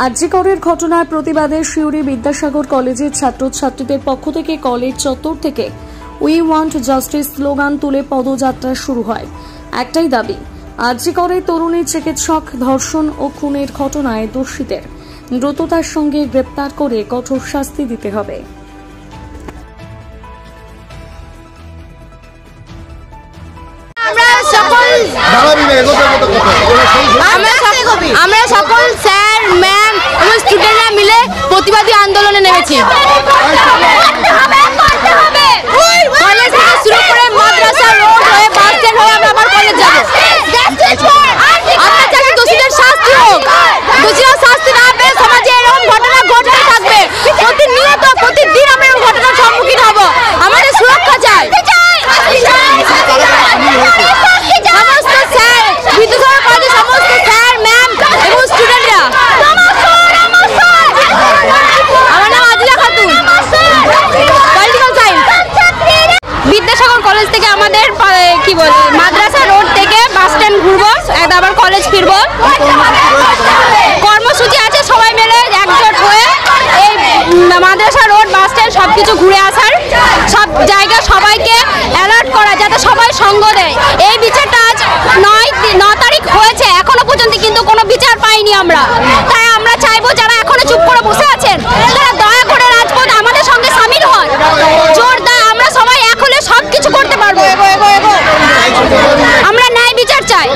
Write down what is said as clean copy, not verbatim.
আরজিকরের ঘটনার প্রতিবাদে সিউড়ি বিদ্যাসাগর কলেজের ছাত্রছাত্রীদের পক্ষ থেকে কলেজ চত্বর থেকে উই ওয়ান্ট জাস্টিস স্লোগান তুলে পদযাত্রা শুরু হয়। একটাই দাবি, আরজিকরের তরুণী চিকিৎসক ধর্ষণ ও খুনের ঘটনায় দোষীদের দ্রুততার সঙ্গে গ্রেপ্তার করে কঠোর শাস্তি দিতে হবে। আমরা সকল স্যার ম্যাম এবং স্টুডেন্টরা মিলে প্রতিবাদী আন্দোলনে নেমেছি। কলেজ থেকে শুরু করে মাদ্রাসা রোড হয়ে বাস স্ট্যান্ড হয়ে আমরা আবার কলেজ যাব। আমরা চাই দোষীদের শাস্তি হোক। দোষীরা শাস্তি না পেয়ে সমাজে এরকম ঘটনা ঘটতে থাকবে। প্রতিনিয়ত প্রতিদিন আমরা এরকম ঘটনার সম্মুখীন হব। আমাদের সুরক্ষা চাই। সমস্ত স্যার, বিদ্যাসাগর কলেজের সমস্ত স্যার ম্যাম এবং স্টুডেন্টরা। আমার নাম Ajila Khatun, political science. Vidyasagar college থেকে আমাদের কি বলে মাদ্রাসা রোড থেকে বাস স্ট্যান্ড ঘুরবো, আবার কলেজ ফিরবো। কর্মসূচি আছে, সবাই মিলে একজোট হয়ে এই মাদ্রাসা রোড বাস স্ট্যান্ড সবকিছু ঘুরে আসার, সব জায়গা সবাইকে অ্যালার্ট করা যাতে সবাই সঙ্গ দেয়। এই বিচারটা আজ 9 তারিখ হয়েছে, এখনো পর্যন্ত কিন্তু কোনো বিচার পাইনি আমরা। তাই আমরা চাইবো যারা এখনো চুপ করে বসে আছেন তারা দয়া করে রাজপথ আমাদের সঙ্গে সামিল হন। জোর দেয়, আমরা সবাই এক হলে সবকিছু করতে পারবো। আমরা ন্যায় বিচার চাই।